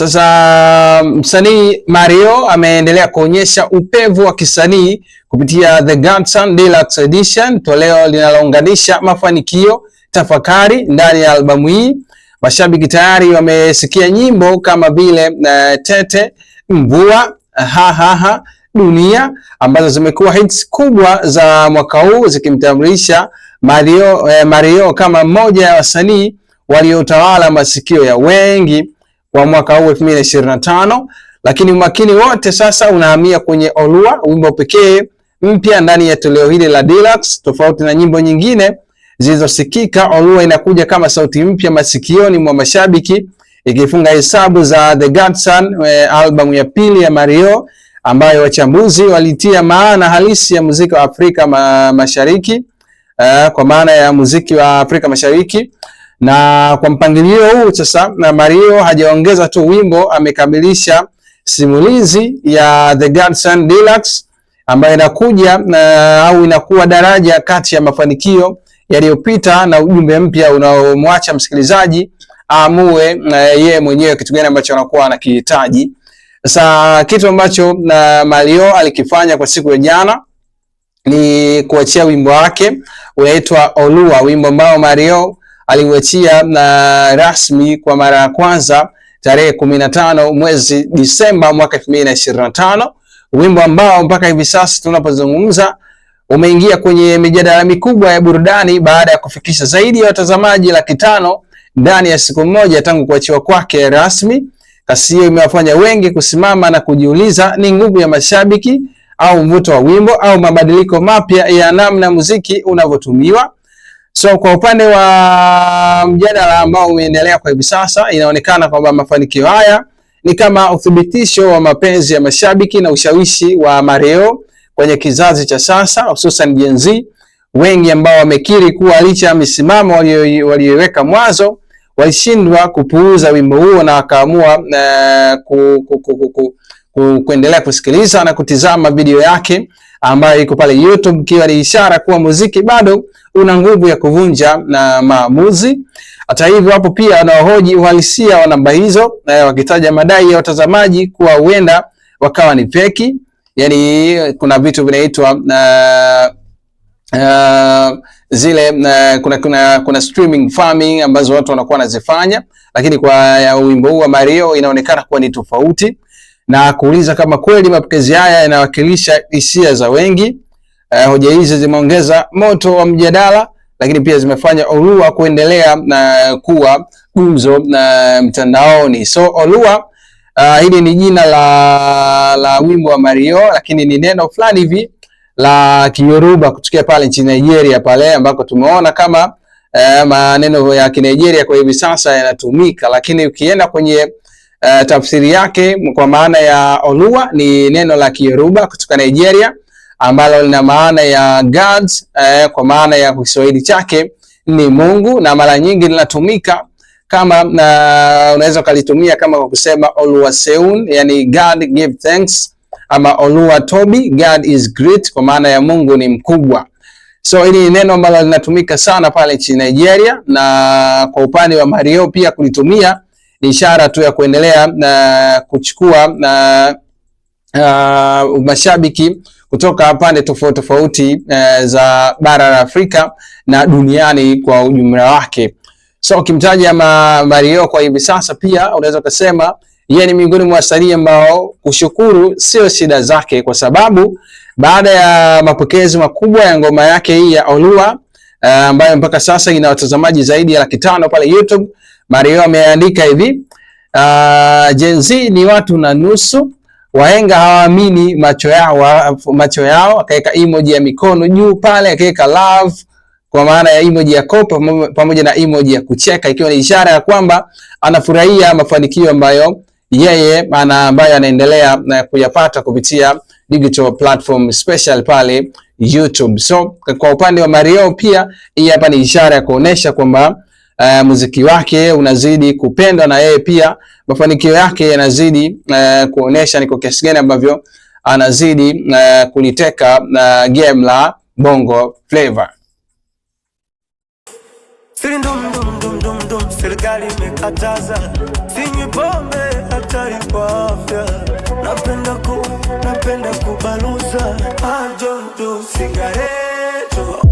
Sasa msanii Mario ameendelea kuonyesha upevu wa kisanii kupitia The Godson Deluxe Edition, toleo linalounganisha mafanikio, tafakari ndani ya albamu hii. Mashabiki tayari wamesikia nyimbo kama vile Tete, Mvua, Ha Ha Ha, Dunia ambazo zimekuwa hits kubwa za mwaka huu zikimtambulisha Mario kama mmoja ya wasanii waliotawala masikio ya wengi kwa mwaka huu 2025, lakini umakini wote sasa unahamia kwenye Olua, wimbo pekee mpya ndani ya toleo hili la Deluxe. Tofauti na nyimbo nyingine zilizosikika, Olua inakuja kama sauti mpya masikioni mwa mashabiki, ikifunga hesabu za The Godson, albamu ya pili ya Mario ambayo wachambuzi walitia maana halisi ya muziki wa Afrika Mashariki, kwa maana ya muziki wa Afrika Mashariki. Na kwa mpangilio huu sasa, na Mario hajaongeza tu wimbo, amekamilisha simulizi ya The Godson Deluxe ambayo inakuja au inakuwa daraja kati ya mafanikio yaliyopita na ujumbe mpya unaomwacha msikilizaji aamue yeye mwenyewe kitu gani ambacho anakuwa anakihitaji. Sasa kitu ambacho Mario alikifanya kwa siku ya jana ni kuachia wimbo wake unaitwa Olua, wimbo ambao Mario aliuachia rasmi kwa mara ya kwanza tarehe 15 mwezi Disemba mwaka 2025, wimbo ambao mpaka hivi sasa tunapozungumza umeingia kwenye mijadala mikubwa ya burudani baada ya kufikisha zaidi ya watazamaji 500,000 ndani ya siku moja tangu kuachiwa kwake rasmi. Kasi hiyo imewafanya wengi kusimama na kujiuliza, ni nguvu ya mashabiki au mvuto wa wimbo au mabadiliko mapya ya namna muziki unavyotumiwa? So kwa upande wa mjadala ambao umeendelea kwa hivi sasa, inaonekana kwamba mafanikio haya ni kama uthibitisho wa mapenzi ya mashabiki na ushawishi wa Mario kwenye kizazi cha sasa, hususan Gen Z, wengi ambao wamekiri kuwa licha ya misimamo walioiweka mwanzo, walishindwa kupuuza wimbo huo na wakaamua kuendelea kusikiliza na kutizama video yake ambayo iko pale YouTube, ikiwa ni ishara kuwa muziki bado una nguvu ya kuvunja na maamuzi. Hata hivyo, hapo pia wanahoji uhalisia wa namba hizo, wakitaja madai ya watazamaji kuwa huenda wakawa ni feki. Yani kuna vitu vinaitwa kuna streaming farming ambazo watu wanakuwa wanazifanya, lakini kwa wimbo huu wa Mario inaonekana kuwa ni tofauti, na kuuliza kama kweli mapokezi haya yanawakilisha hisia za wengi. Hoja hizi zimeongeza moto wa mjadala, lakini pia zimefanya Olua kuendelea kuwa gumzo mtandaoni. So Olua, hili ni jina la wimbo wa Mario, lakini ni neno fulani hivi la Kiyoruba kutokea pale nchini Nigeria pale ambako tumeona kama maneno ya Kinigeria kwa hivi sasa yanatumika, lakini ukienda kwenye tafsiri yake kwa maana ya Olua ni neno la Kiyoruba kutoka Nigeria ambalo lina maana ya gods, kwa maana ya Kiswahili chake ni Mungu, na mara nyingi linatumika kama unaweza kalitumia kama kwa kusema Oluwaseun, yani God give thanks, ama Oluwatobi, God is great, kwa maana ya Mungu ni mkubwa. So hili ni neno ambalo linatumika sana pale nchini Nigeria, na kwa upande wa Mario pia kulitumia ni ishara tu ya kuendelea na kuchukua mashabiki kutoka pande tofauti tofauti za bara la Afrika na duniani kwa ujumla wake. So ukimtaja Mario kwa hivi sasa, pia unaweza kusema yeye ni miongoni mwa wasanii ambao kushukuru sio shida zake, kwa sababu baada ya mapokezi makubwa ya ngoma yake hii ya Olua ambayo mpaka sasa ina watazamaji zaidi ya 500,000 pale YouTube, Mario ameandika hivi: Gen Z ni watu na nusu, wahenga hawaamini macho yao. Akaweka emoji ya mikono juu pale, akaweka love kwa maana ya emoji ya kopa pamoja na emoji ya kucheka, ikiwa ni ishara ya kwamba anafurahia mafanikio ambayo yeye ambayo anaendelea kuyapata kupitia digital platform special pale YouTube. So kwa upande wa Mario pia hii hapa ni ishara ya kuonesha kwamba muziki wake unazidi kupendwa, na yeye pia mafanikio yake yanazidi kuonesha ni kwa kiasi gani ambavyo anazidi kuliteka game la Bongo Flava. Serikali imekataza sinywi pombe hata napenda kubaluza. I don't do cigaretto.